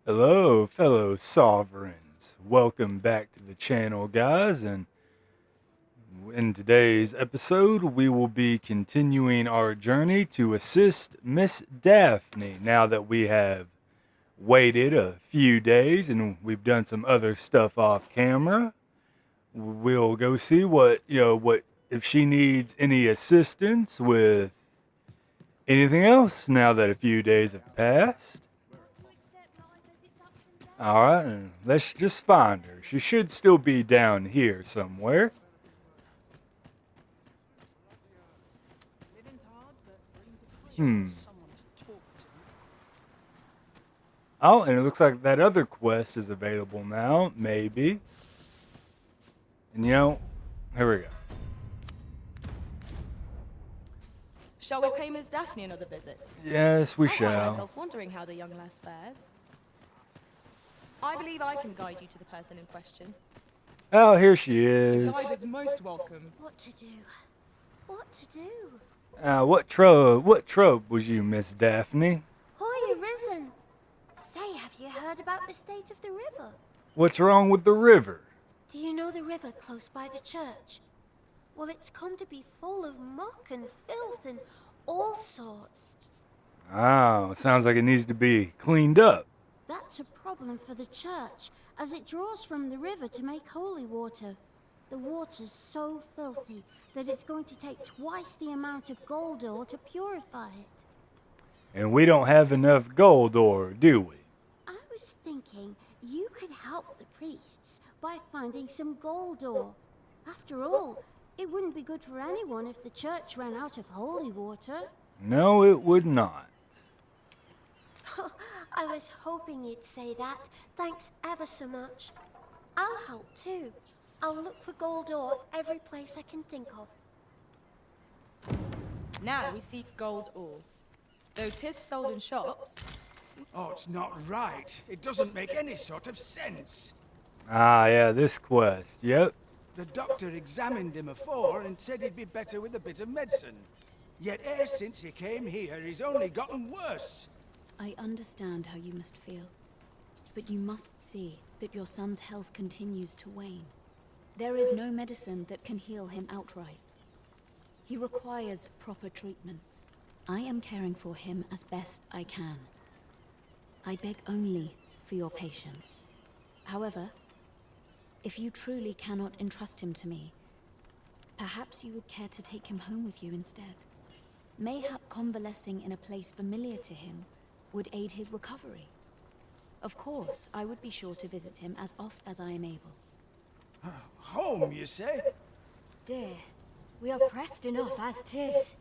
Hello, fellow Sovereigns. Welcome back to the channel, guys. And in today's episode, we will be continuing our journey to assist Miss Daphne. Now that we have waited a few days and we've done some other stuff off camera, we'll go see what if she needs any assistance with anything else now that a few days have passed. Alright, and let's just find her. She should still be down here somewhere. Hmm. Oh, and it looks like that other quest is available now, maybe. And here we go. Shall we pay Miss Daphne another visit? Yes, we I find shall. myself wondering how the young lass fares. I believe I can guide you to the person in question. Oh, here she is. The guide is most welcome. What to do? What to do? What trouble was you, Miss Daphne? Hoy, Arisen! Say, have you heard about the state of the river? What's wrong with the river? Do you know the river close by the church? Well, it's come to be full of muck and filth and all sorts. Oh, sounds like it needs to be cleaned up. That's a problem for the church, as it draws from the river to make holy water. The water's so filthy that it's going to take twice the amount of gold ore to purify it. And we don't have enough gold ore, do we? I was thinking you could help the priests by finding some gold ore. After all, it wouldn't be good for anyone if the church ran out of holy water. No, it would not. I was hoping you'd say that. Thanks ever so much. I'll help too. I'll look for gold ore every place I can think of. Now we seek gold ore. Though 'tis sold in shops. Oh, it's not right. It doesn't make any sort of sense. Ah, yeah, this quest. Yep. The doctor examined him afore and said he'd be better with a bit of medicine. Yet ever since he came here, he's only gotten worse. I understand how you must feel, but you must see that your son's health continues to wane. There is no medicine that can heal him outright. He requires proper treatment. I am caring for him as best I can. I beg only for your patience. However, if you truly cannot entrust him to me, perhaps you would care to take him home with you instead. Mayhap convalescing in a place familiar to him would aid his recovery. Of course, I would be sure to visit him as oft as I am able. Home, you say? Dear, we are pressed enough as 'tis.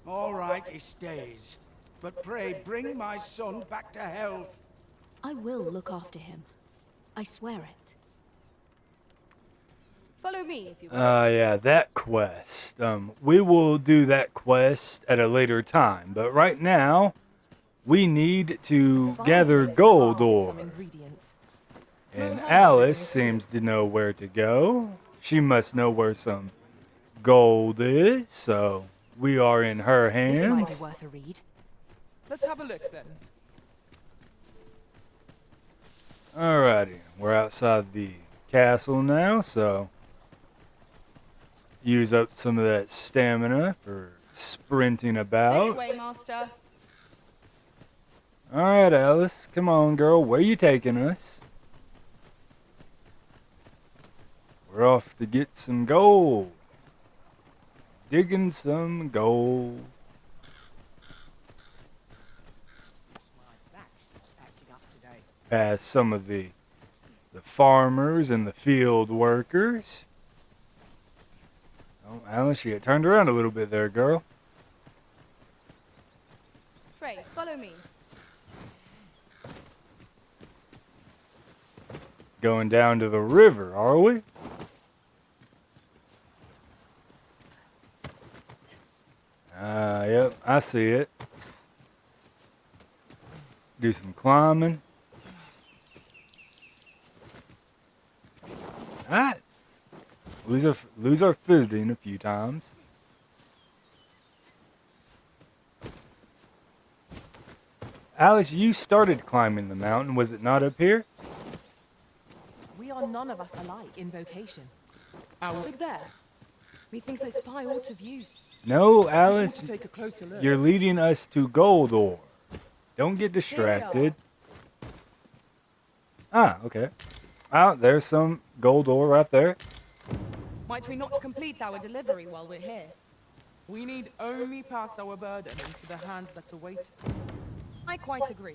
All right, he stays. But pray, bring my son back to health. I will look after him. I swear it. Follow me if you will. Yeah, that quest. We will do that quest at a later time, but right now, we need to gather gold ore. And Alice seems to know where to go. She must know where some gold is, so we are in her This might be hands. worth a read. Let's have a look then. Alrighty, we're outside the castle now, so use up some of that stamina for sprinting This about. way, master. Alright, Alice, come on, girl. Where you taking us? We're off to get some gold. Digging some gold. Past some of the farmers and the field workers. Oh, Alice, you got turned around a little bit there, girl. Pray, follow me. Going down to the river, are we? Yep, I see it. Do some climbing. Alright. Lose our footing a few times. Alice, you started climbing the mountain. Was it not up here? We are none of us alike in vocation. Look there. Methinks I spy aught of use. No, I Alice. want to take a closer look. You're leading us to gold ore. Don't get Here we distracted. Ah, okay. Ah, there's some gold ore right there. Might we not complete our delivery while we're here? We need only pass our burden into the hands that await it. I quite agree.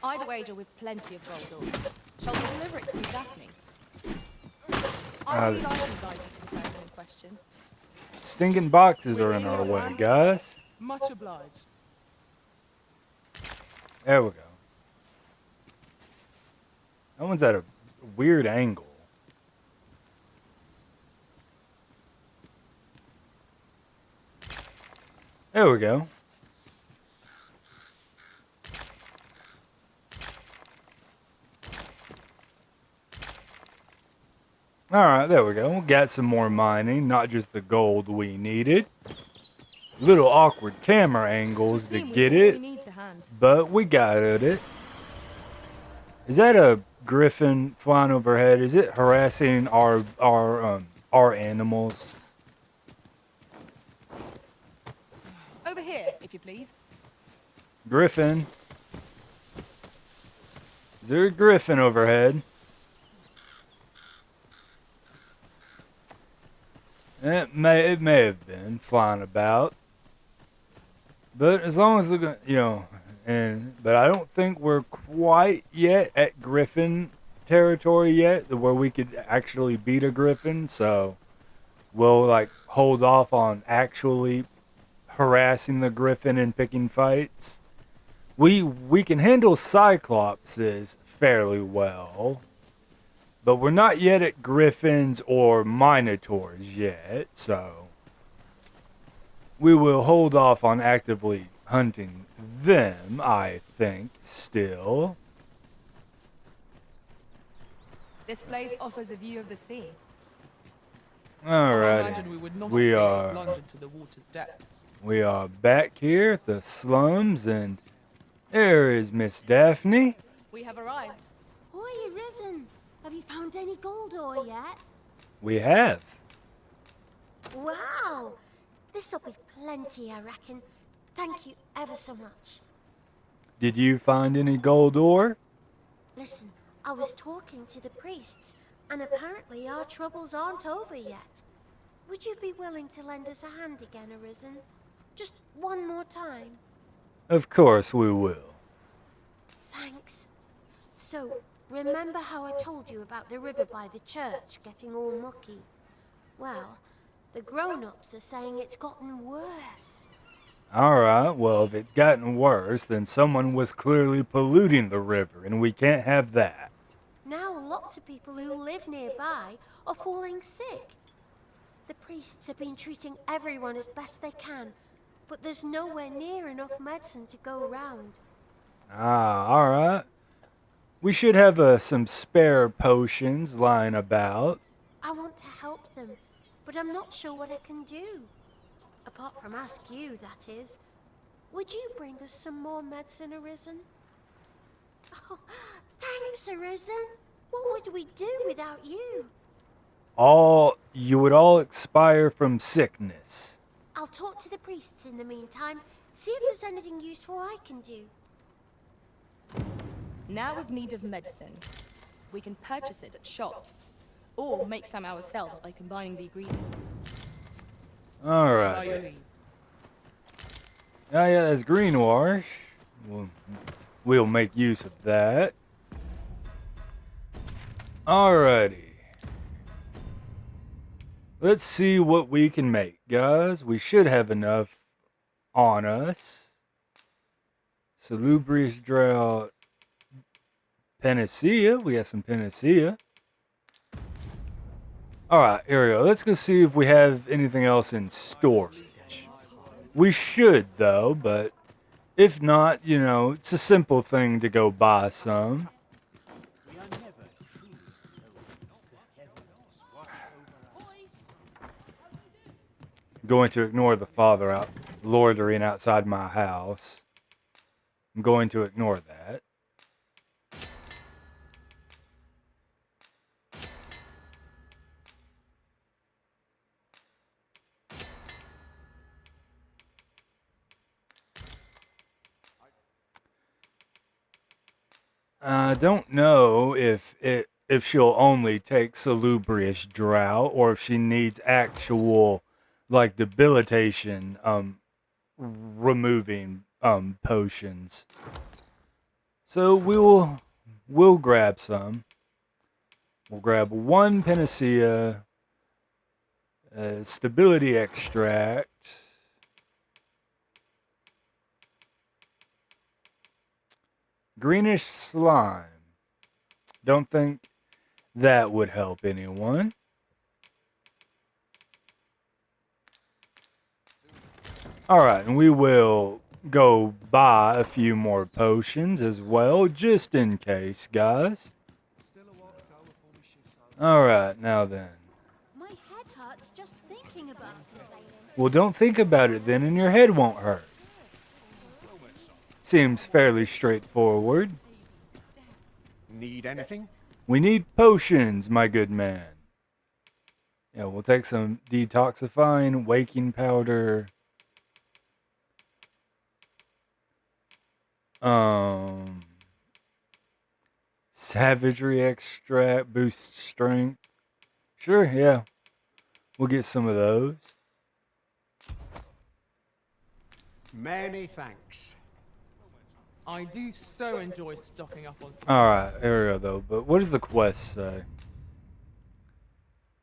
I'd wager with plenty of gold ore. Shall we deliver it to Daphne? I believe I can guide you to the person in question. Stinking boxes are We're in our your way, hands. guys. Much obliged. There we go. That one's at a weird angle. There we go. Alright, there we go. We got some more mining, not just the gold we needed. Little awkward camera angles to get We it, need to hand. but we got it. Is that a griffin flying overhead? Is it harassing our animals? Over here, if you please. Griffin. Is there a griffin overhead? It may have been flying about, but as long as the but I don't think we're quite yet at griffin territory yet, where we could actually beat a griffin. So we'll like hold off on actually harassing the griffin and picking fights. We can handle cyclopses fairly well. But we're not yet at griffins or minotaurs yet, so we will hold off on actively hunting them, I think, still. This place offers a view of the sea. I Alrighty. imagine we would not We escape are- plunge into the water's depths. We are back here at the slums, and there is Miss Daphne. We have arrived. Oi, Arisen! Have you found any gold ore yet? We have. Wow! This'll be plenty, I reckon. Thank you ever so much. Did you find any gold ore? Listen, I was talking to the priests, and apparently our troubles aren't over yet. Would you be willing to lend us a hand again, Arisen? Just one more time? Of course we will. Thanks. So, remember how I told you about the river by the church getting all mucky? Well, the grown-ups are saying it's gotten worse. Alright, well, if it's gotten worse, then someone was clearly polluting the river, and we can't have that. Now lots of people who live nearby are falling sick. The priests have been treating everyone as best they can, but there's nowhere near enough medicine to go round. Ah, alright. We should have some spare potions lying about. I want to help them, but I'm not sure what I can do. Apart from ask you, that is. Would you bring us some more medicine, Arisen? Oh, thanks, Arisen. What would we do without you? You would all expire from sickness. I'll talk to the priests in the meantime, see if there's anything useful I can do. Now with need of medicine. We can purchase it at shops, or make some ourselves by combining the ingredients. Alright. By leave. Oh yeah, that's greenwash. We'll make use of that. Alrighty. Let's see what we can make, guys. We should have enough on us. Salubrious drought. Panacea. We got some panacea. Alright, here we go. Let's go see if we have anything else in storage. We should, though, but if not, you know, it's a simple thing to go buy some. Going to ignore the father out loitering outside my house. I'm going to ignore that. I don't know if she'll only take salubrious drought or if she needs actual like debilitation removing potions. So we'll grab some. We'll grab one panacea, stability extract, greenish slime. Don't think that would help anyone. Alright, and we will go buy a few more potions as well, just in case, guys. Alright, now then. My head hurts just thinking about it. Well, don't think about it then, and your head won't hurt. Seems fairly straightforward. Need anything? We need potions, my good man. Yeah, we'll take some detoxifying, waking powder. Savagery extract, boosts strength. Sure, yeah. We'll get some of those. Many thanks. I do so enjoy stocking up on supplies. Alright, there we go though. But what does the quest say?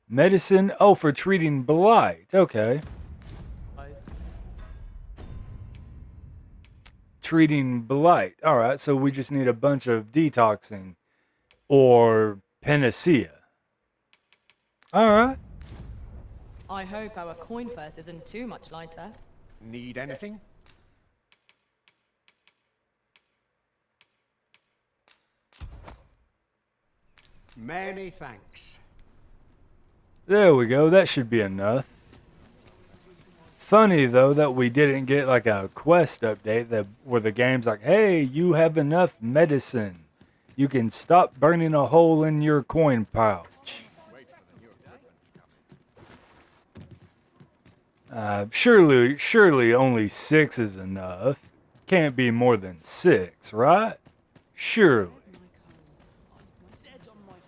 Medicine? Oh, for treating blight. Okay. Treating blight. Alright, so we just need a bunch of detoxing. Or panacea. Alright. I hope our coin purse isn't too much lighter. Need anything? Many thanks. There we go. That should be enough. Funny though that we didn't get like a quest update that where the game's like, hey, you have enough medicine. You can stop burning a hole in your coin pouch. Surely only 6 is enough. Can't be more than 6, right? Surely.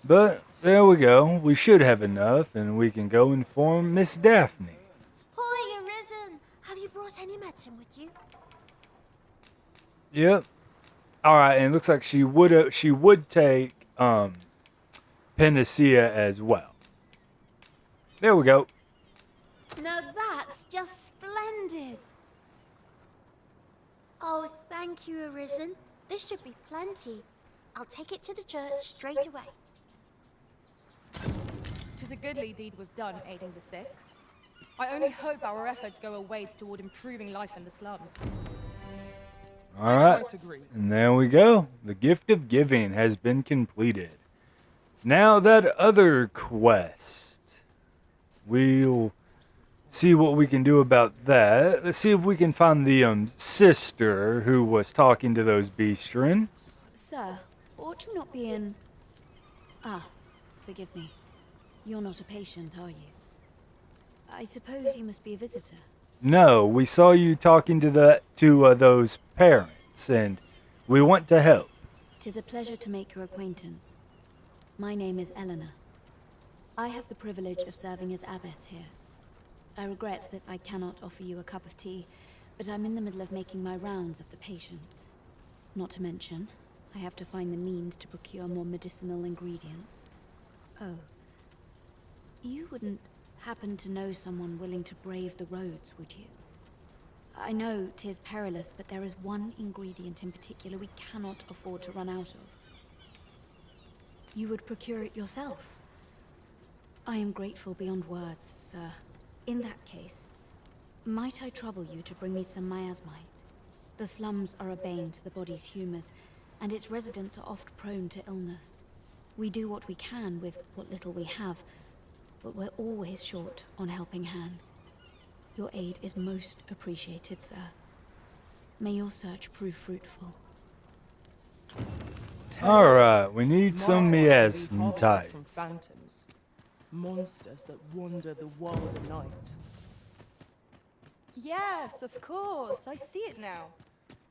But there we go. We should have enough, and we can go inform Miss Daphne. Hoy, Arisen! Have you brought any medicine with you? Yep. All right, and it looks like she would take panacea as well. There we go. Now that's just splendid! Oh, thank you, Arisen. This should be plenty. I'll take it to the church straight away. 'Tis a goodly deed we've done aiding the sick. I only hope our efforts go a ways toward improving life in the slums. All right, quite agree. and there we go. The gift of giving has been completed. Now that other quest, we'll see what we can do about that. Let's see if we can find the sister who was talking to those beastren. Sir, ought you not be in... Ah, forgive me. You're not a patient, are you? I suppose you must be a visitor. No, we saw you talking to those parents, and we want to help. 'Tis a pleasure to make your acquaintance. My name is Eleanor. I have the privilege of serving as abbess here. I regret that I cannot offer you a cup of tea, but I'm in the middle of making my rounds of the patients. Not to mention, I have to find the means to procure more medicinal ingredients. Oh. You wouldn't happen to know someone willing to brave the roads, would you? I know 'tis perilous, but there is one ingredient in particular we cannot afford to run out of. You would procure it yourself. I am grateful beyond words, sir. In that case, might I trouble you to bring me some miasmite? The slums are a bane to the body's humors, and its residents are oft prone to illness. We do what we can with what little we have, but we're always short on helping hands. Your aid is most appreciated, sir. May your search prove fruitful. Alright, we need some Monsters miasm harvested type. from phantoms. Monsters that wander the world at night. Yes, of course. I see it now.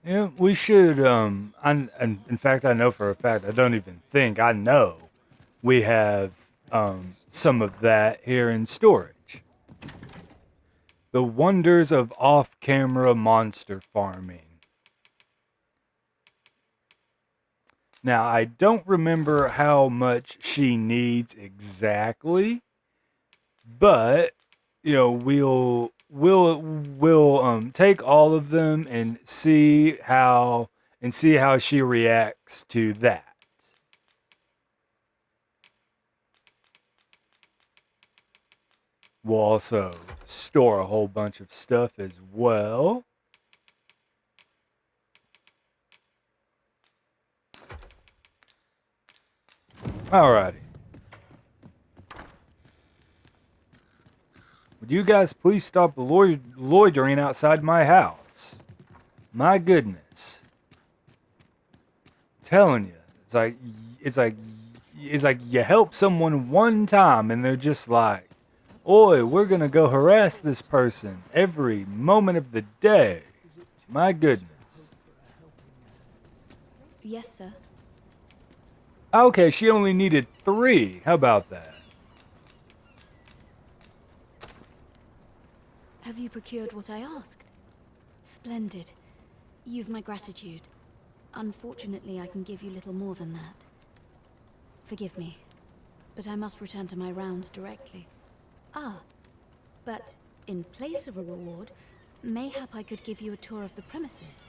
Yeah, we should, and in fact, I know for a fact, I don't even think, I know we have, some of that here in storage. The wonders of off-camera monster farming. Now, I don't remember how much she needs exactly, but we'll take all of them and see how she reacts to that. We'll also store a whole bunch of stuff as well. Alrighty. Would you guys please stop loitering outside my house? My goodness. Telling you, it's like you help someone one time and they're just like, "Oi, we're gonna go harass this person every moment of the day." My goodness. Yes, sir. Okay, she only needed 3. How about that? Have you procured what I asked? Splendid. You've my gratitude. Unfortunately, I can give you little more than that. Forgive me, but I must return to my rounds directly. Ah, but in place of a reward, mayhap I could give you a tour of the premises.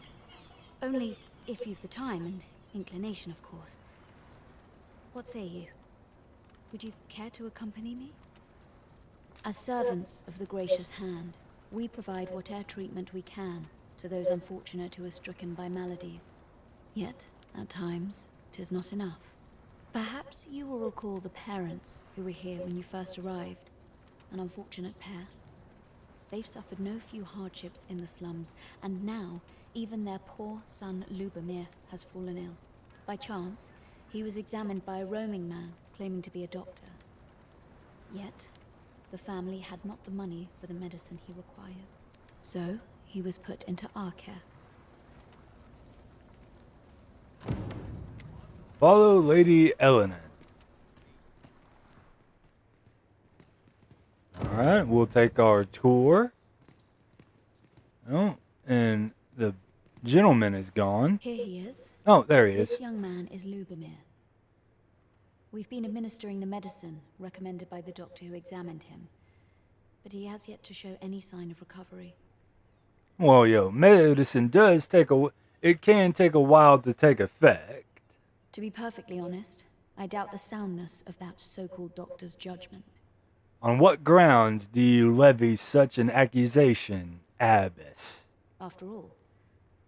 Only if you've the time and inclination, of course. What say you? Would you care to accompany me? As servants of the gracious hand, we provide whatever treatment we can to those unfortunate who are stricken by maladies. Yet, at times, 'tis not enough. Perhaps you will recall the parents who were here when you first arrived. An unfortunate pair. They've suffered no few hardships in the slums, and now even their poor son Lubomir has fallen ill. By chance, he was examined by a roaming man claiming to be a doctor. Yet, the family had not the money for the medicine he required. So, he was put into our care. Follow Lady Eleanor. Alright, we'll take our tour. Oh, and the gentleman is gone. Here he is. Oh, there he This is. young man is Lubomir. We've been administering the medicine recommended by the doctor who examined him, but he has yet to show any sign of recovery. Well, medicine it can take a while to take effect. To be perfectly honest, I doubt the soundness of that so-called doctor's judgment. On what grounds do you levy such an accusation, Abbess? After all,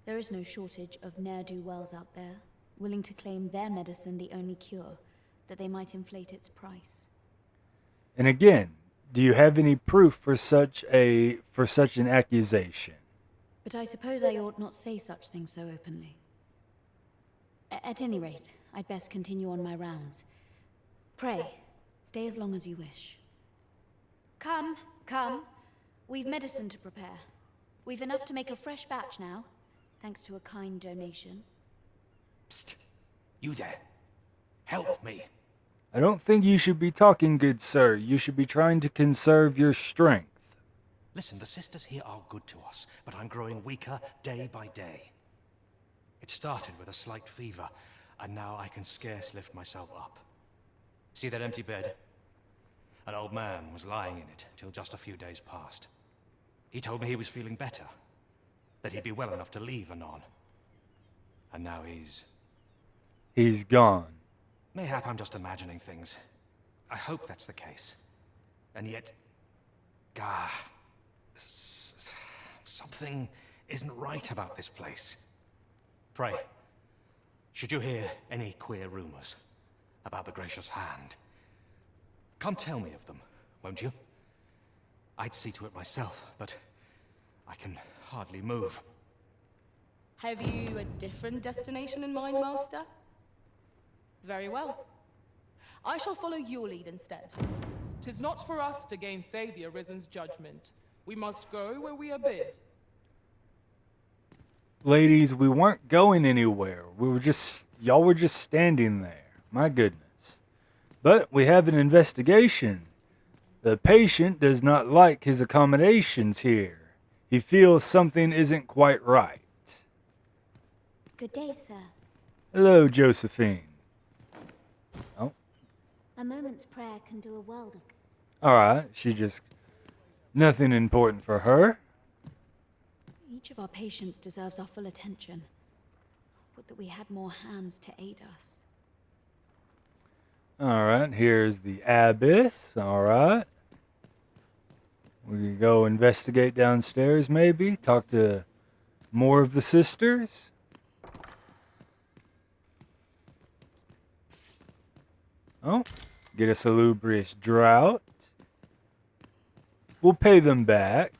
there is no shortage of ne'er-do-wells out there, willing to claim their medicine the only cure, that they might inflate its price. And again, do you have any proof for such an accusation? But I suppose I ought not say such things so openly. At any rate, I'd best continue on my rounds. Pray, stay as long as you wish. Come, come. We've medicine to prepare. We've enough to make a fresh batch now, thanks to a kind donation. Psst! You there. Help me. I don't think you should be talking, good sir. You should be trying to conserve your strength. Listen, the sisters here are good to us, but I'm growing weaker day by day. It started with a slight fever, and now I can scarce lift myself up. See that empty bed? An old man was lying in it till just a few days past. He told me he was feeling better, that he'd be well enough to leave anon. And now He's gone. Mayhap I'm just imagining things. I hope that's the case. And yet... Gah... Something isn't right about this place. Pray, should you hear any queer rumors about the gracious hand, come tell me of them, won't you? I'd see to it myself, but I can hardly move. Have you a different destination in mind, Master? Very well. I shall follow your lead instead. 'Tis not for us to gainsay the Arisen's judgment. We must go where we are bid. Ladies, we weren't going anywhere. Y'all were just standing there. My goodness. But we have an investigation. The patient does not like his accommodations here. He feels something isn't quite right. Good day, sir. Hello, Josephine. Oh, A moment's prayer can do a world of good. alright. Nothing important for her. Each of our patients deserves our full attention. Would that we had more hands to aid us. Alright, here's the abyss. Alright. We can go investigate downstairs, maybe. Talk to more of the sisters. Oh, get a salubrious drought. We'll pay them back.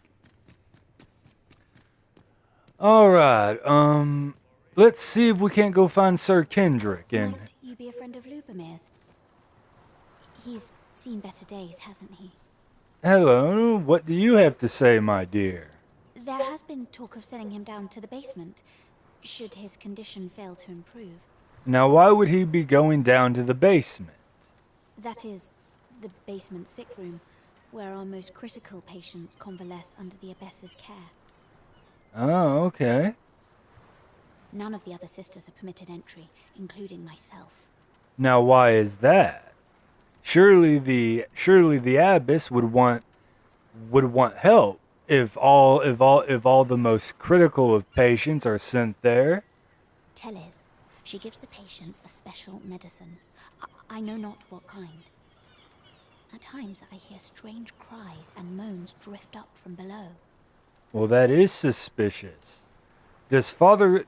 Alright, let's see if we can't go find Sir Kendrick and... Might you be a friend of Lubomir's? He's seen better days, hasn't he? Hello, what do you have to say, my dear? There has been talk of sending him down to the basement, should his condition fail to improve. Now, why would he be going down to the basement? That is, the basement sick room, where our most critical patients convalesce under the abbess's care. Oh, okay. None of the other sisters are permitted entry, including myself. Now, why is that? Surely the abbess would want help if all the most critical of patients are sent there. Teles, she gives the patients a special medicine. I know not what kind. At times I hear strange cries and moans drift up from below. Well, that is suspicious. Does Father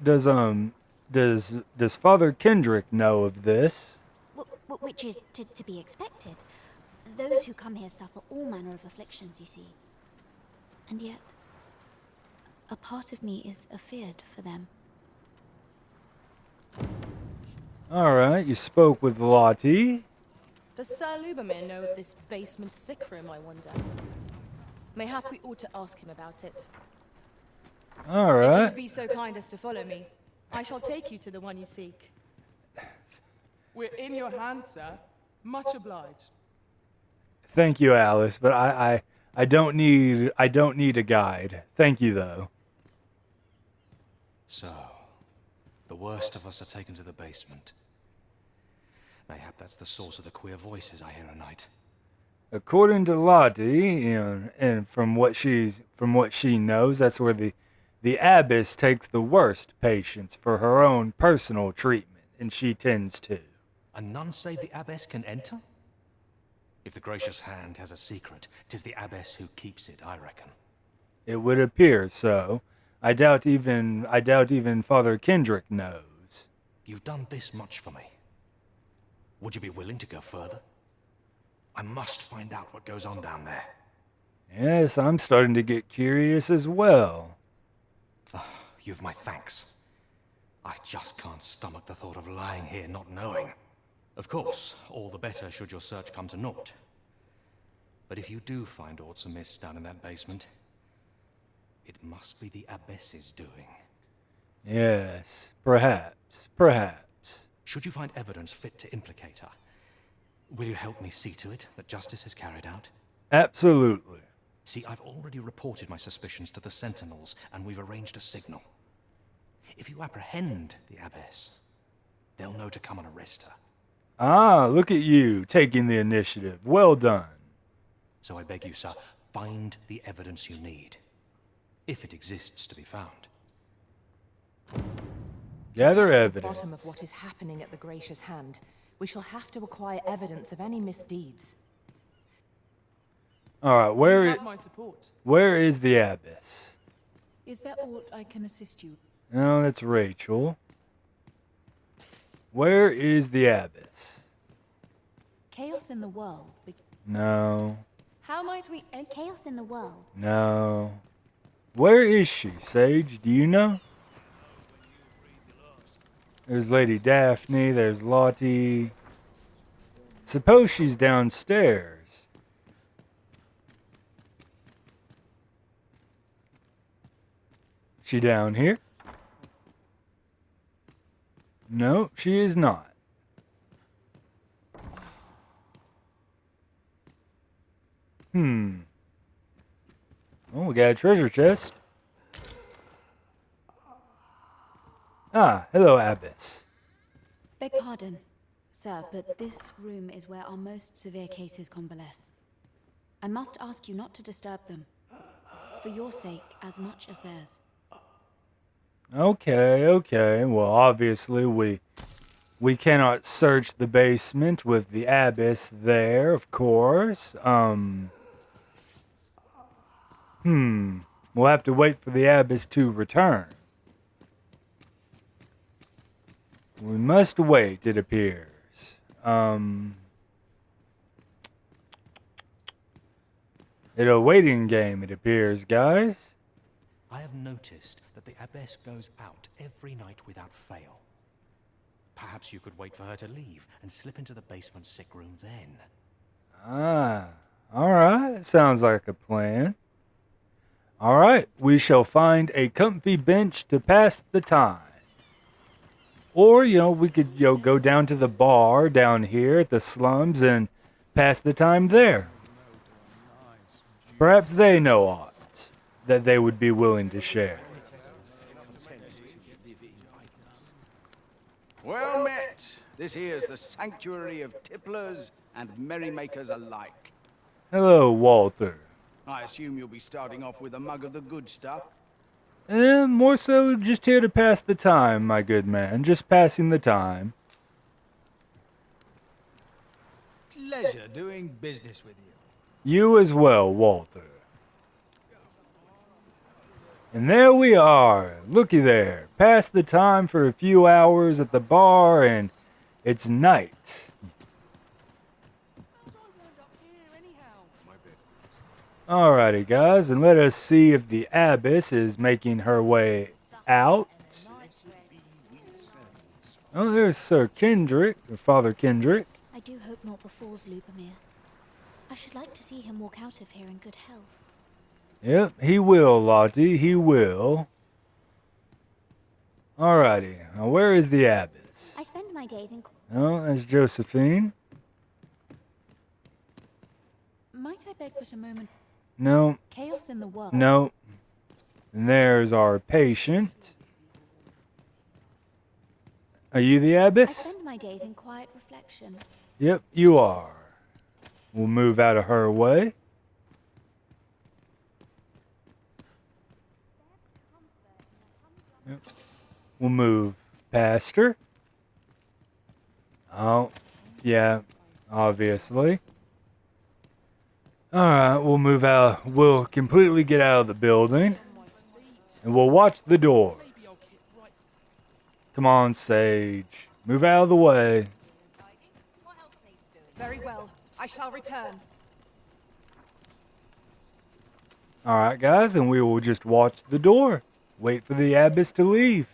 Kendrick know of this? Which is to be expected. Those who come here suffer all manner of afflictions, you see. And yet, a part of me is afeared for them. Alright, you spoke with Lottie. Does Sir Lubomir know of this basement sick room, I wonder? Mayhap we ought to ask him about it. If you Alright. would be so kind as to follow me, I shall take you to the one you seek. We're in your hands, sir. Much obliged. Thank you, Alice, but I don't need a guide. Thank you, though. So, the worst of us are taken to the basement. Mayhap that's the source of the queer voices I hear at night. According to Lottie, and from what she knows, that's where the abbess takes the worst patients for her own personal treatment, and she tends to. And none say the abbess can enter? If the gracious hand has a secret, 'tis the abbess who keeps it, I reckon. It would appear so. I doubt even Father Kendrick knows. You've done this much for me. Would you be willing to go further? I must find out what goes on down there. Yes, I'm starting to get curious as well. You've my thanks. I just can't stomach the thought of lying here not knowing. Of course, all the better should your search come to naught. But if you do find aught amiss down in that basement, it must be the abbess's doing. Yes, perhaps. Should you find evidence fit to implicate her, will you help me see to it that justice is carried out? Absolutely. See, I've already reported my suspicions to the Sentinels, and we've arranged a signal. If you apprehend the abbess, they'll know to come and arrest her. Ah, look at you, taking the initiative. Well done. So I beg you, sir, find the evidence you need, if it exists to be found. Gather To get to the evidence. bottom of what is happening at the gracious hand, we shall have to acquire evidence of any misdeeds. Alright, You have my support. where is the abbess? Is there aught I can assist you? No, that's Rachel. Where is the abbess? Chaos in the world. No, How might we end Chaos in the world. no. Where is she, Sage? Do you know? There's Lady Daphne. There's Lottie. Suppose she's downstairs. She down here? No, she is not. Oh, we got a treasure chest. Ah, hello, Abbess. Beg pardon, sir, but this room is where our most severe cases convalesce. I must ask you not to disturb them, for your sake as much as theirs. Okay. Well, obviously we cannot search the basement with the Abbess there, of course. We'll have to wait for the Abbess to return. We must wait, it appears. It's a waiting game, it appears, guys. I have noticed that the Abbess goes out every night without fail. Perhaps you could wait for her to leave and slip into the basement sick room then. Ah, alright. Sounds like a plan. Alright, we shall find a comfy bench to pass the time. Or, we could, go down to the bar down here at the slums and pass the time there. Perhaps they know aught that they would be willing to share. Well met. This here's the sanctuary of tipplers and merrymakers alike. Hello, Walter. I assume you'll be starting off with a mug of the good stuff. More so just here to pass the time, my good man. Just passing the time. Pleasure doing business with you. You as well, Walter. And there we are. Looky there. Pass the time for a few hours at the bar, and it's night. Alrighty, guys, and let us see if the Abbess is making her way out. Oh, there's Sir Kendrick, or Father Kendrick. I do hope naught befalls Lubomir. I should like to see him walk out of here in good health. Yep, he will, Lottie, he will. Alrighty, now where is the Abbess? I spend my days in... Oh, that's Josephine. Might I beg but a moment? No, Chaos in the world. no. And there's our patient. Are you the I Abbess? spend my days in quiet reflection. Yep, you are. We'll move out of her way. Yep. We'll move past her. Oh, yeah, obviously. Alright, we'll move out. We'll completely get out of the building. And we'll watch the door. Come on, Sage. Move out of the way. Very well. I shall return. Alright, guys, and we will just watch the door. Wait for the Abbess to leave.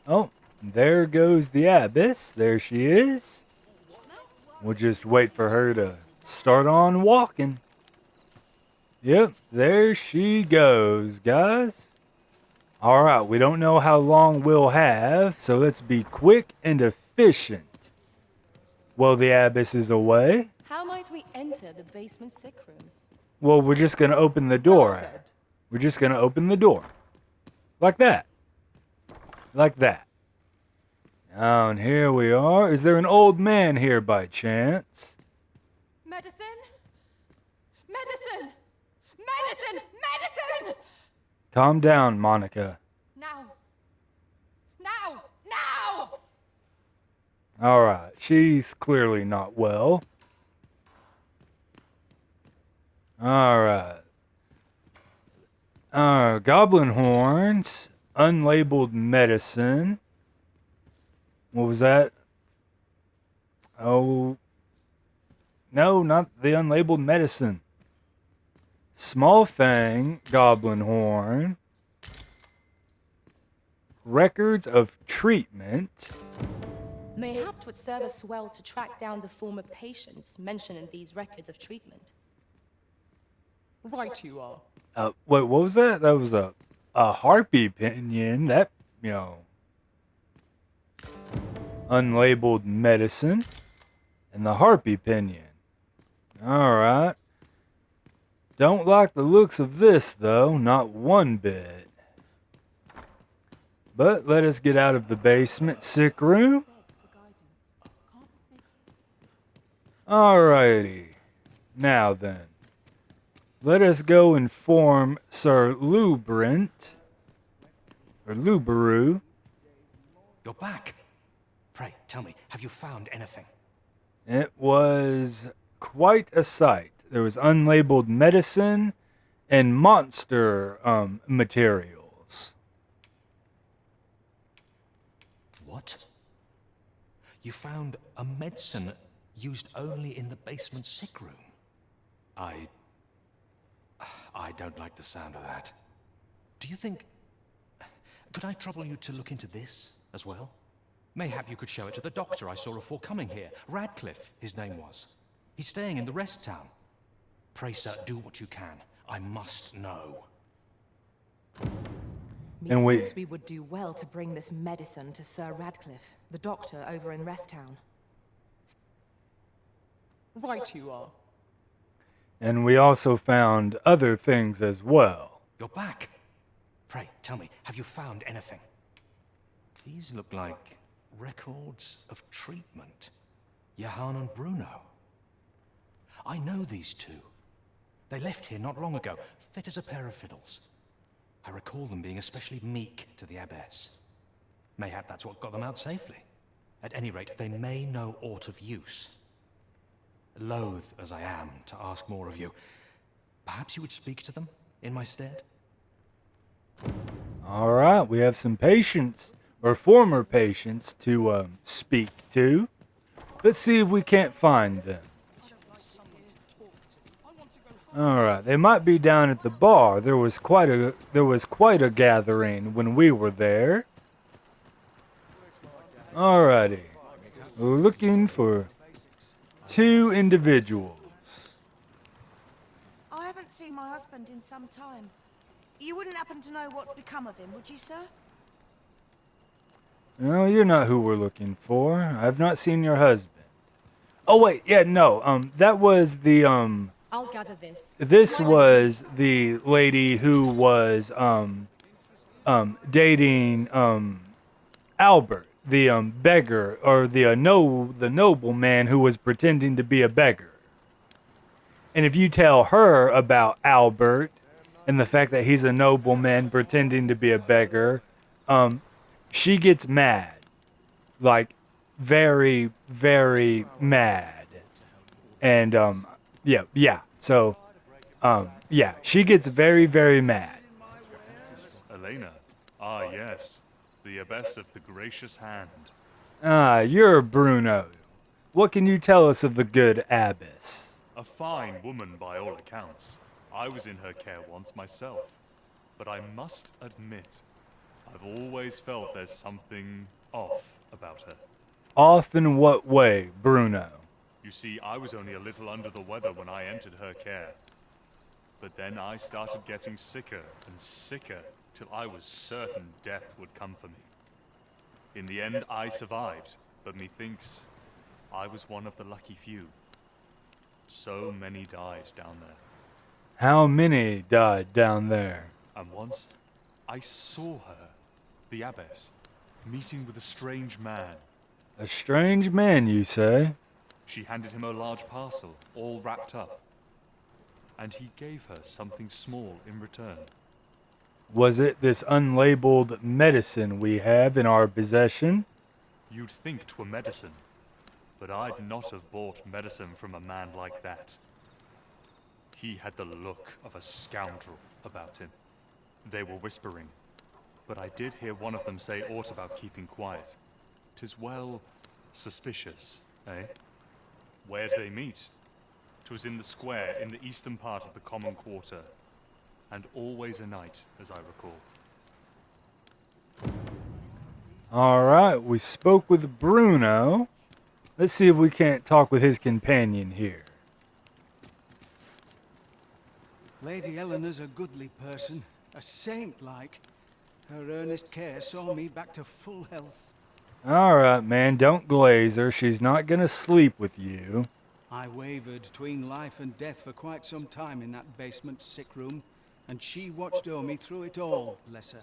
Oh, there goes the Abbess. There she is. We'll just wait for her to start on walking. Yep, there she goes, guys. Alright, we don't know how long we'll have, so let's be quick and efficient. While the Abbess is away. How might we enter the basement sick room? Well, we're just going to open the door. Well said. We're just going to open the door. Like that. Like that. Oh, and here we are. Is there an old man here by chance? Medicine? Medicine! Medicine! Medicine! Calm down, Monica. Now! Now! Now! Alright, she's clearly not well. Alright. Goblin horns. Unlabeled medicine. What was that? Oh. No, not the unlabeled medicine. Small Fang, Goblin Horn. records of treatment. Mayhap 'twould serve us well to track down the former patients mentioned in these records of treatment. Right you are. Wait, what was that? That was a harpy pinion. That, you know, unlabeled medicine. And the harpy pinion. Alright. Don't like the looks of this, though. Not one bit. But let us get out of the basement sick room. Alrighty. Now then. Let us go inform Sir Lubrent, or Luberu. You're back. Pray, tell me, have you found anything? It was quite a sight. There was unlabeled medicine and monster materials. What? You found a medicine used only in the basement sick room? I don't like the sound of that. Do you think... Could I trouble you to look into this as well? Mayhap you could show it to the doctor I saw before coming here. Radcliffe, his name was. He's staying in the rest town. Pray, sir, do what you can. I must know. And Methinks we would do well to bring this medicine to Sir Radcliffe, the doctor over in Rest Town. Right you are. And we also found other things as well. You're back. Pray, tell me, have you found anything? These look like records of treatment. Johann and Bruno. I know these two. They left here not long ago, fit as a pair of fiddles. I recall them being especially meek to the abbess. Mayhap that's what got them out safely. At any rate, they may know aught of use. Loath as I am to ask more of you, perhaps you would speak to them in my stead? Alright, we have some patients, or former patients, to speak to. Let's see if we can't find them. Alright, they might be down at the bar. There was quite a gathering when we were there. Alrighty. We're looking for 2 individuals. I haven't seen my husband in some time. You wouldn't happen to know what's become of him, would you, sir? No, you're not who we're looking for. I've not seen your husband. Oh wait, yeah, no. That was the I'll gather this. This was the lady who was dating Albert, the beggar, or the noble man who was pretending to be a beggar. And if you tell her about Albert and the fact that he's a nobleman pretending to be a beggar, she gets mad, like very, very mad, and yeah. So, yeah, she gets very, very mad. Elena. Ah, yes. The abbess of the gracious hand. Ah, you're Bruno. What can you tell us of the good abbess? A fine woman by all accounts. I was in her care once myself. But I must admit, I've always felt there's something off about her. Off in what way, Bruno? You see, I was only a little under the weather when I entered her care. But then I started getting sicker and sicker till I was certain death would come for me. In the end, I survived, but methinks I was one of the lucky few. So many died down there. How many died down there? And once, I saw her, the abbess, meeting with a strange man. A strange man, you say? She handed him a large parcel, all wrapped up. And he gave her something small in return. Was it this unlabeled medicine we have in our possession? You'd think 'twere medicine, but I'd not have bought medicine from a man like that. He had the look of a scoundrel about him. They were whispering, but I did hear one of them say aught about keeping quiet. 'Tis well suspicious, eh? Where'd they meet? 'Twas in the square in the eastern part of the common quarter, and always a night, as I recall. All right, we spoke with Bruno. Let's see if we can't talk with his companion here. Lady Eleanor's a goodly person, a saint-like. Her earnest care saw me back to full health. All right, man, don't glaze her. She's not gonna sleep with you. I wavered between life and death for quite some time in that basement sick room, and she watched o'er me through it all, bless her.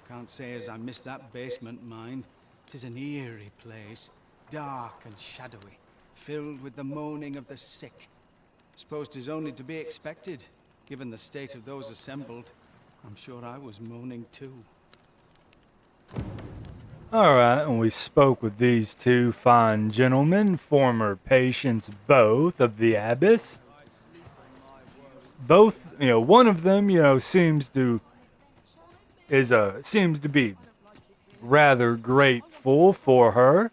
Can't say as I miss that basement, mind. 'Tis an eerie place, dark and shadowy, filled with the moaning of the sick. Suppose 'tis only to be expected, given the state of those assembled. I'm sure I was moaning too. All right, and we spoke with these two fine gentlemen, former patients both of the abbess. Both, one of them, seems to be rather grateful for her,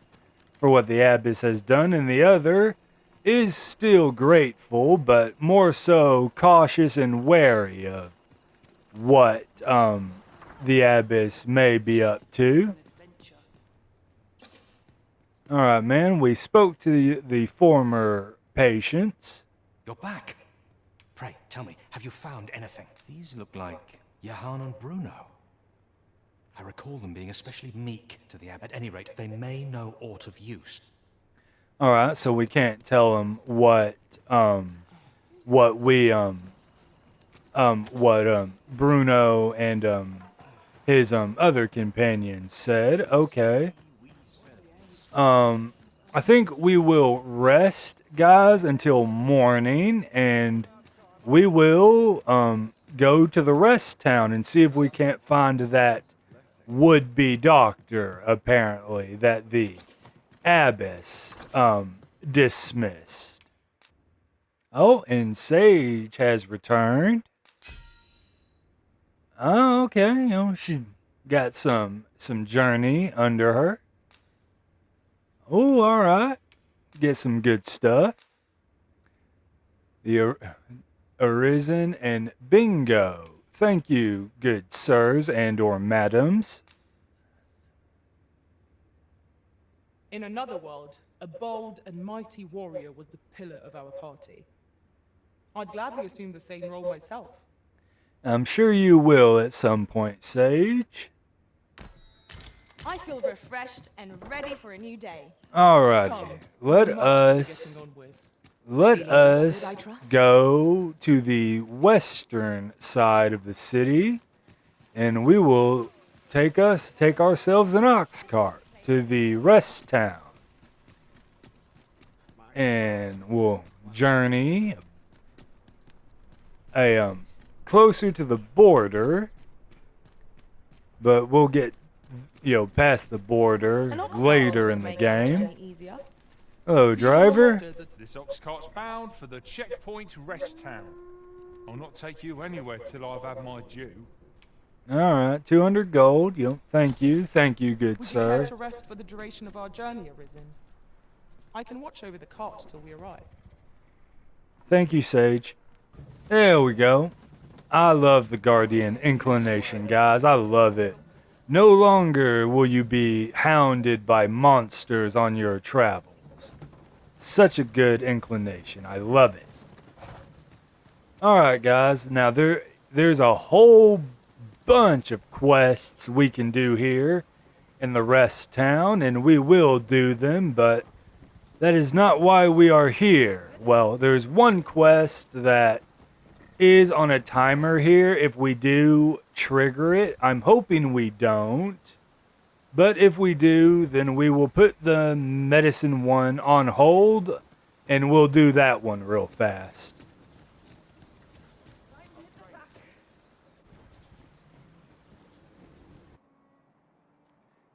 for what the abbess has done, and the other is still grateful, but more so cautious and wary of what the abbess may be up to. All right, man, we spoke to the former patients. You're back. Pray, tell me, have you found anything? These look like Johann and Bruno. I recall them being especially meek to the abbot. At any rate, they may know aught of use. All right, so we can't tell them what Bruno and his other companions said. Okay. I think we will rest, guys, until morning, and we will go to the rest town and see if we can't find that would-be doctor, apparently, that the abbess dismissed. Oh, and Sage has returned. Oh, okay. She got some journey under her. Oh, all right. Get some good stuff. The Arisen and Bingo. Thank you, good sirs and or madams. In another world, a bold and mighty warrior was the pillar of our party. I'd gladly assume the same role myself. I'm sure you will at some point, Sage. I feel refreshed and ready for a new day. Alrighty. Let us go to the western side of the city, and we will take ourselves an ox cart to the rest town, and we'll journey closer to the border, but we'll get past the border later in the game. Hello, driver. This ox cart's bound for the checkpoint rest town. I'll not take you anywhere till I've had my due. All right, 200 gold. Thank you, good Would sir. you care to rest for the duration of our journey, Arisen? I can watch over the cart till we arrive. Thank you, Sage. There we go. I love the Guardian inclination, guys. I love it. No longer will you be hounded by monsters on your travels. Such a good inclination. I love it. Alright, guys. Now, there's a whole bunch of quests we can do here in the rest town, and we will do them, but that is not why we are here. Well, there's one quest that is on a timer here if we do trigger it. I'm hoping we don't. But if we do, then we will put the medicine one on hold, and we'll do that one real fast.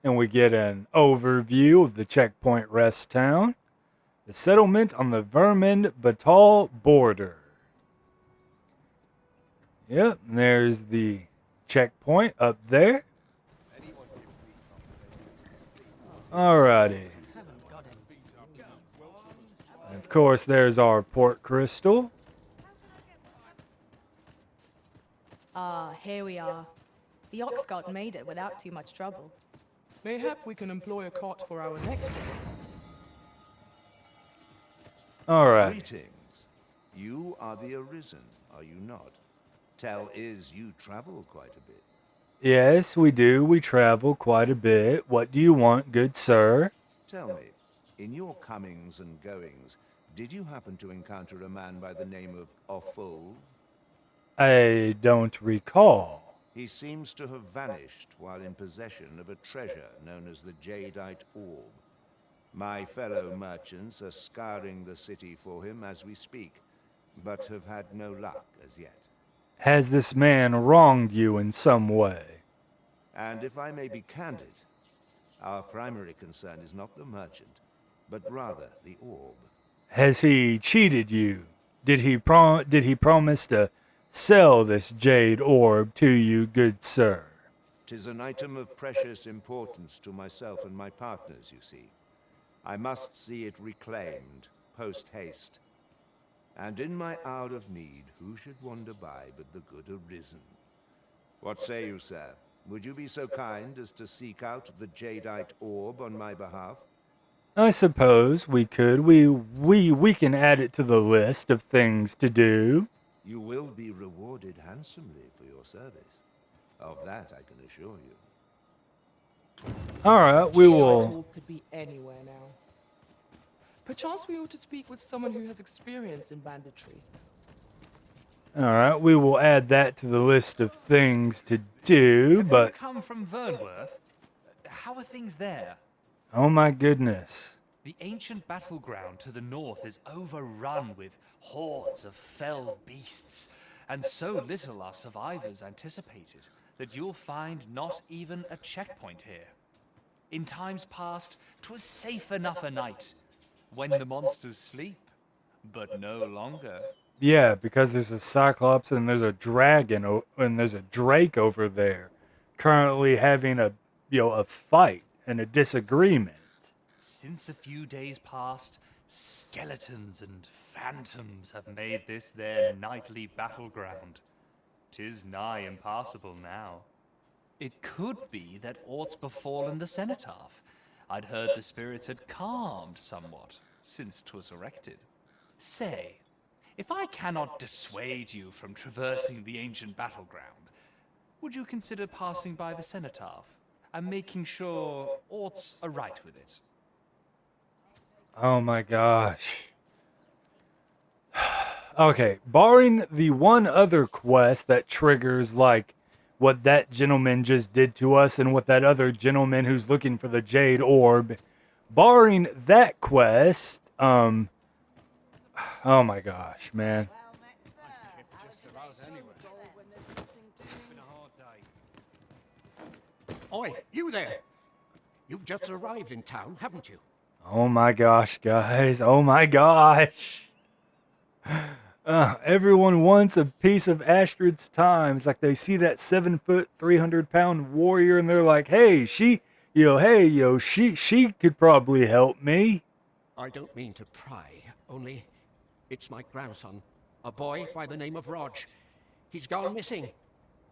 And we get an overview of the checkpoint rest town. The settlement on the Vermund Battahl border. Yep, and there's the checkpoint up there. Alrighty. And of course, there's our port crystal. Ah, here we are. The ox cart made it without too much trouble. Mayhap we can employ a cart for our next journey. All right. Greetings. You are the Arisen, are you not? Tell is you travel quite a bit. Yes, we do. We travel quite a bit. What do you want, good sir? Tell me, in your comings and goings, did you happen to encounter a man by the name of Offol? I don't recall. He seems to have vanished while in possession of a treasure known as the Jadeite Orb. My fellow merchants are scouring the city for him as we speak, but have had no luck as yet. Has this man wronged you in some way? And if I may be candid, our primary concern is not the merchant, but rather the orb. Has he cheated you? Did he promise to sell this jade orb to you, good sir? 'Tis an item of precious importance to myself and my partners, you see. I must see it reclaimed, post-haste. And in my hour of need, who should wander by but the good Arisen? What say you, sir? Would you be so kind as to seek out the Jadeite Orb on my behalf? I suppose we could. We can add it to the list of things to do. You will be rewarded handsomely for your service. Of that I can assure you. All right, we will. Orb could be anywhere now. Perchance we ought to speak with someone who has experience in banditry. All right, we will add that to the list of things to do. Have But you come from Vernworth? How are things there? oh my goodness. The ancient battleground to the north is overrun with hordes of fell beasts, and so little are survivors anticipated that you'll find not even a checkpoint here. In times past, 'twas safe enough a night, when the monsters sleep, but no longer. Yeah, because there's a Cyclops and there's a dragon and there's a Drake over there, currently having a fight and a disagreement. Since a few days past, skeletons and phantoms have made this their nightly battleground. 'Tis nigh impassable now. It could be that aught's befallen the cenotaph. I'd heard the spirits had calmed somewhat since 'twas erected. Say, if I cannot dissuade you from traversing the ancient battleground, would you consider passing by the cenotaph and making sure aught's aright with it? Oh my gosh. Okay, barring the one other quest that triggers like what that gentleman just did to us and what that other gentleman who's looking for the Jade Orb, barring that quest, oh my gosh, man. Oi, you there! You've just arrived in town, haven't you? Oh my gosh, guys. Oh my gosh. Everyone wants a piece of Astrid's time. It's like they see that 7-foot, 300-pound warrior and they're like, hey, she could probably help me. I don't mean to pry, only it's my grandson, a boy by the name of Rodge. He's gone missing.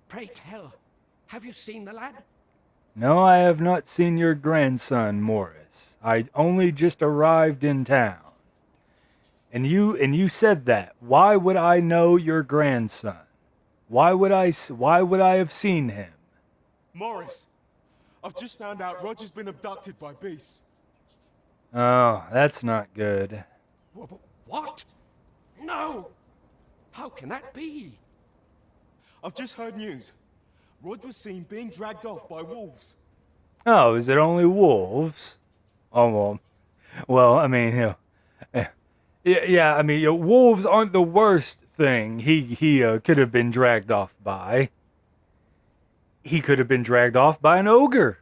Pray tell, have you seen the lad? No, I have not seen your grandson, Morris. I only just arrived in town. And you said that. Why would I know your grandson? Why would I have seen him? Morris, I've just found out Roger's been abducted by beasts. Oh, that's not good. What? No! How can that be? I've just heard news. Rodge was seen being dragged off by wolves. Oh, is it only wolves? Oh, well, I mean, yeah, I mean, wolves aren't the worst thing he could have been dragged off by. He could have been dragged off by an ogre.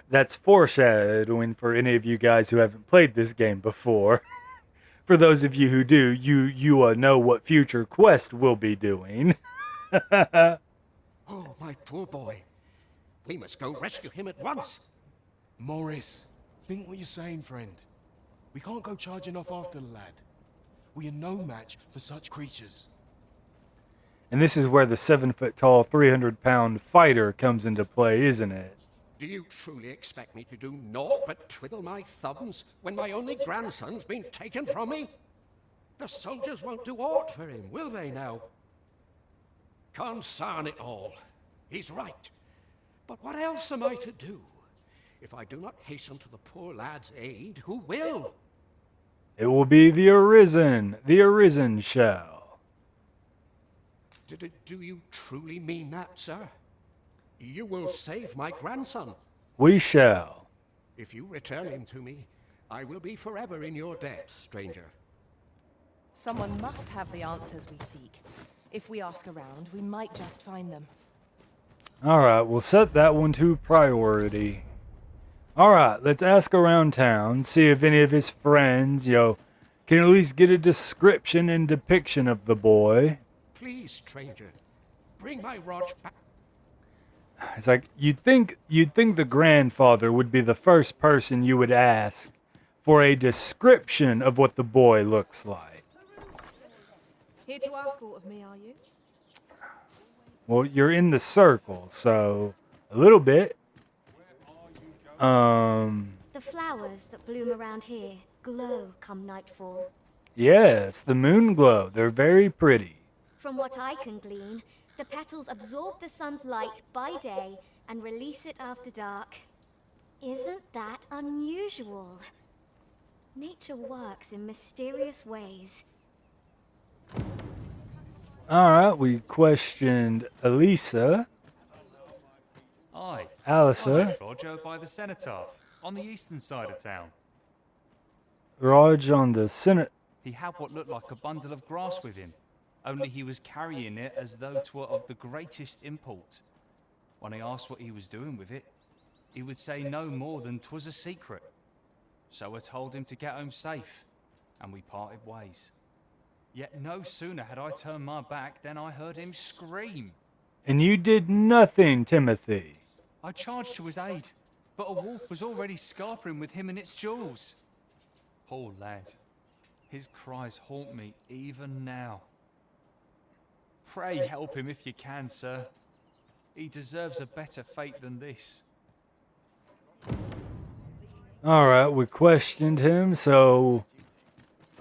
That's foreshadowing for any of you guys who haven't played this game before. For those of you who do, you know what future quest we'll be doing. Oh, my poor boy. We must go rescue him at once. Morris, think what you're saying, friend. We can't go charging off after the lad. We are no match for such creatures. And this is where the 7-foot tall, 300-pound fighter comes into play, isn't it? Do you truly expect me to do naught but twiddle my thumbs when my only grandson's been taken from me? The soldiers won't do aught for him, will they now? Concern it all. He's right. But what else am I to do? If I do not hasten to the poor lad's aid, who will? It will be the Arisen. The Arisen shall. Do you truly mean that, sir? You will save my grandson. We shall. If you return him to me, I will be forever in your debt, stranger. Someone must have the answers we seek. If we ask around, we might just find them. Alright, we'll set that one to priority. Alright, let's ask around town, see if any of his friends, can at least get a description and depiction of the boy. Please, stranger, bring my Rodge back. It's like, you'd think the grandfather would be the first person you would ask for a description of what the boy looks like. Here to ask aught of me, are you? Well, you're in the circle, so a little bit. The flowers that bloom around here glow come nightfall. Yes, the moon glow. They're very pretty. From what I can glean, the petals absorb the sun's light by day and release it after dark. Isn't that unusual? Nature works in mysterious ways. Alright, we questioned Elisa. Aye. Alisa. Rodge by the cenotaph, on the eastern side of town. Rodge on the Senate. He had what looked like a bundle of grass with him, only he was carrying it as though 'twere of the greatest import. When I asked what he was doing with it, he would say no more than 'twas a secret. So I told him to get home safe, and we parted ways. Yet no sooner had I turned my back than I heard him scream. And you did nothing, Timothy. I charged to his aid, but a wolf was already scarpering with him and its jewels. Poor lad. His cries haunt me even now. Pray help him if you can, sir. He deserves a better fate than this. Alright, we questioned him, so...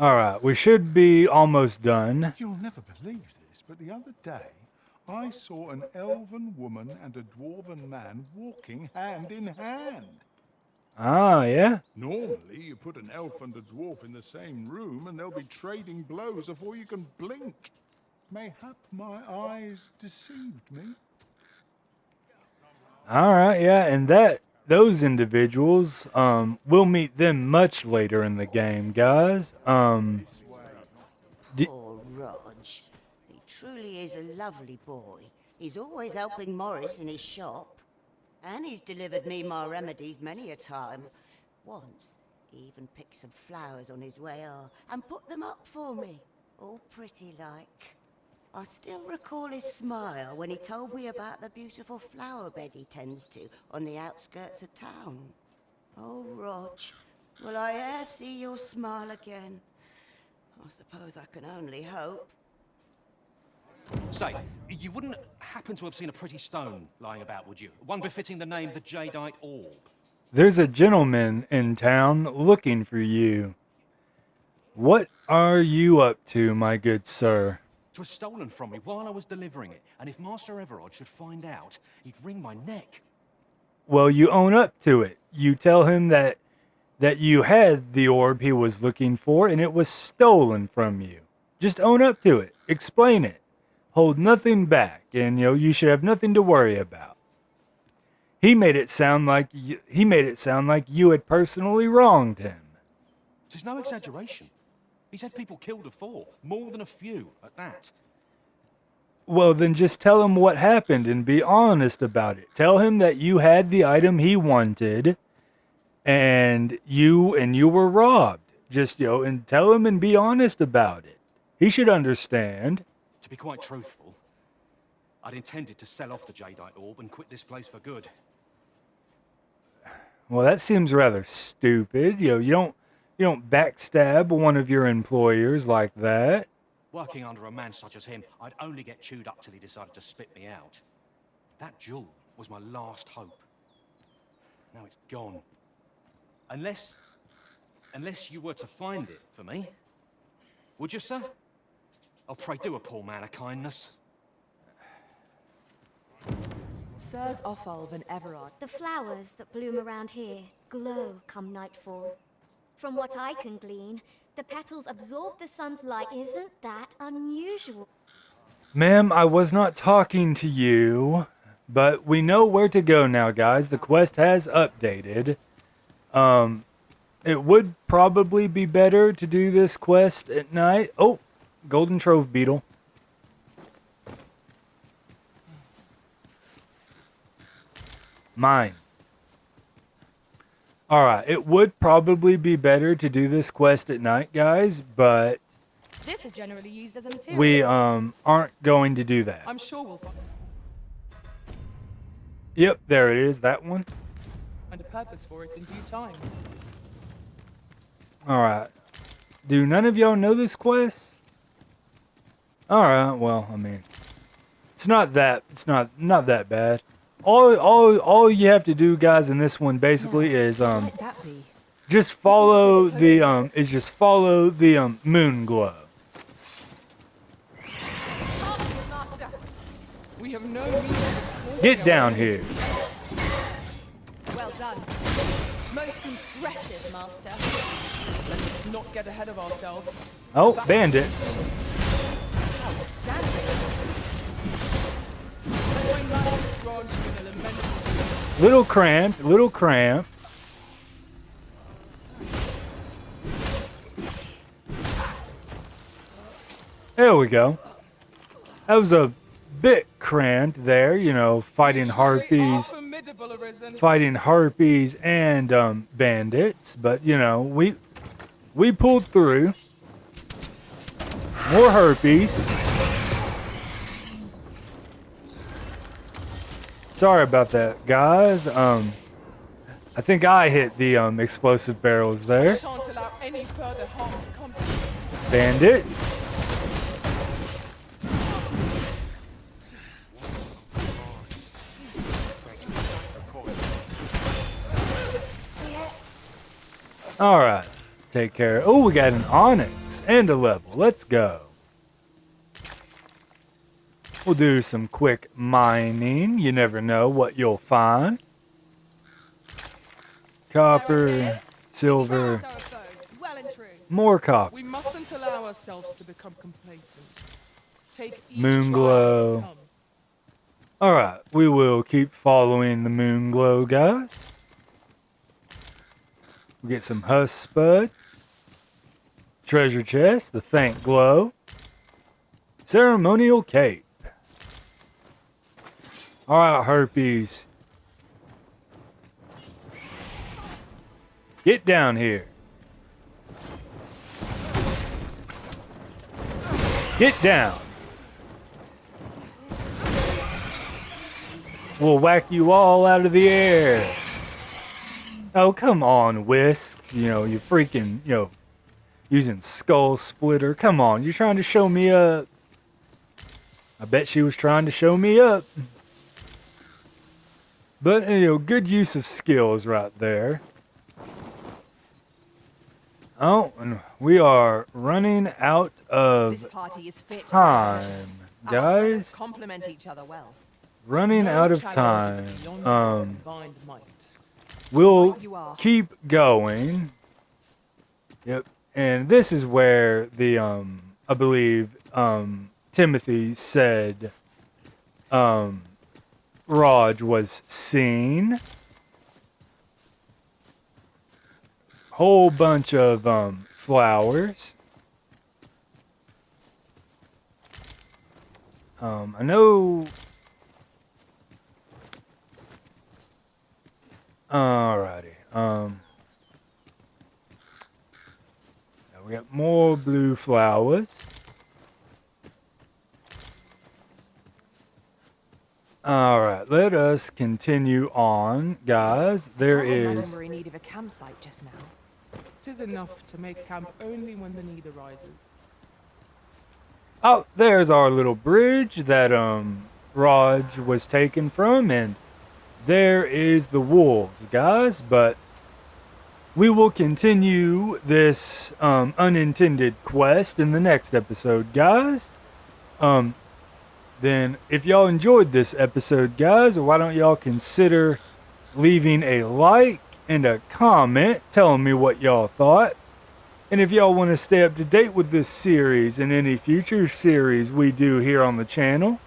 Alright, we should be almost done. You'll never believe this, but the other day, I saw an elven woman and a dwarven man walking hand in hand. Ah, yeah? Normally, you put an elf and a dwarf in the same room and they'll be trading blows before you can blink. Mayhap my eyes deceived me. Alright, yeah, and those individuals, we'll meet them much later in the game, guys. Poor Rodge. He truly is a lovely boy. He's always helping Morris in his shop. And he's delivered me my remedies many a time. Once, he even picked some flowers on his way and put them up for me, all pretty like. I still recall his smile when he told me about the beautiful flower bed he tends to on the outskirts of town. Oh, Rodge, will I e'er see your smile again? I suppose I can only hope. Say, you wouldn't happen to have seen a pretty stone lying about, would you? One befitting the name the Jadeite Orb. There's a gentleman in town looking for you. What are you up to, my good sir? 'Twas stolen from me while I was delivering it, and if Master Everard should find out, he'd wring my neck. Well, you own up to it. You tell him that you had the orb he was looking for and it was stolen from you. Just own up to it. Explain it. Hold nothing back, and you should have nothing to worry about. He made it sound like you had personally wronged him. 'Tis no exaggeration. He's had people killed afore, more than a few at that. Well, then just tell him what happened and be honest about it. Tell him that you had the item he wanted and you were robbed. Just, and tell him and be honest about it. He should understand. To be quite truthful, I'd intended to sell off the Jadeite Orb and quit this place for good. Well, that seems rather stupid. You don't backstab one of your employers like that. Working under a man such as him, I'd only get chewed up till he decided to spit me out. That jewel was my last hope. Now it's gone. Unless you were to find it for me. Would you, sir? Oh, pray do a poor man a kindness. Sirs Offalv and Everard. The flowers that bloom around here glow come nightfall. From what I can glean, the petals absorb the sun's light. Isn't that unusual? Ma'am, I was not talking to you, but we know where to go now, guys. The quest has updated. It would probably be better to do this quest at night. Oh, golden trove beetle. Mine. Alright, it would probably be better to do this quest at night, guys, but This is generally used as a material. we aren't going to do that. I'm sure we'll find Yep, there it is, that one. a purpose for it in due time. Alright. Do none of y'all know this quest? Alright, well, I mean, it's not that bad. All you have to do, guys, in this one basically is just follow the moon glow. Master, we have no means of exploring. Get down here. Well done. Most impressive, Master. Let's not get ahead of ourselves. Oh, bandits. Little cramped, little cramped. There we go. That was a bit cramped there, you know, fighting harpies and bandits, but you know, we pulled through. More harpies. Sorry about that, guys. I think I hit the explosive barrels there. Shan't allow any further harm to come. Bandits. All right, take care. Oh, we got an onyx and a level. Let's go. We'll do some quick mining. You never know what you'll find. Copper, silver, more copper. We mustn't allow ourselves to become complacent. Take each Moon trial glow. as it comes. Alright, we will keep following the moon glow, guys. We get some husk spud. Treasure chest, the faint glow. Ceremonial cape. Alright, harpies. Get down here. Get down. We'll whack you all out of the air. Oh, come on, Whisks. You know, you freaking, you know, using Skull Splitter. Come on, you're trying to show me up. I bet she was trying to show me up. But, you know, good use of skills right there. Oh, and we are running out of time, guys. Complement each other well. Running out of time. We'll keep going. Yep. And this is where the I believe Timothy said Rodge was seen. Whole bunch of flowers. I know. Alrighty. Now we got more blue flowers. Alright, let us continue on, guys. There is. We're in need of a campsite just now. 'Tis enough to make camp only when the need arises. Oh, there's our little bridge that Rodge was taken from, and there is the wolves, guys. But we will continue this unintended quest in the next episode, guys. Then if y'all enjoyed this episode, guys, why don't y'all consider leaving a like and a comment telling me what y'all thought. And if y'all want to stay up to date with this series and any future series we do here on the channel,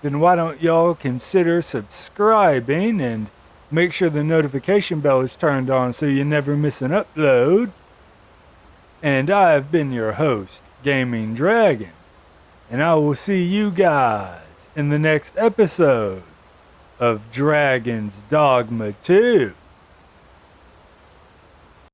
then why don't y'all consider subscribing and make sure the notification bell is turned on so you never miss an upload. And I have been your host, Gaming Dragon, and I will see you guys in the next episode of Dragon's Dogma 2.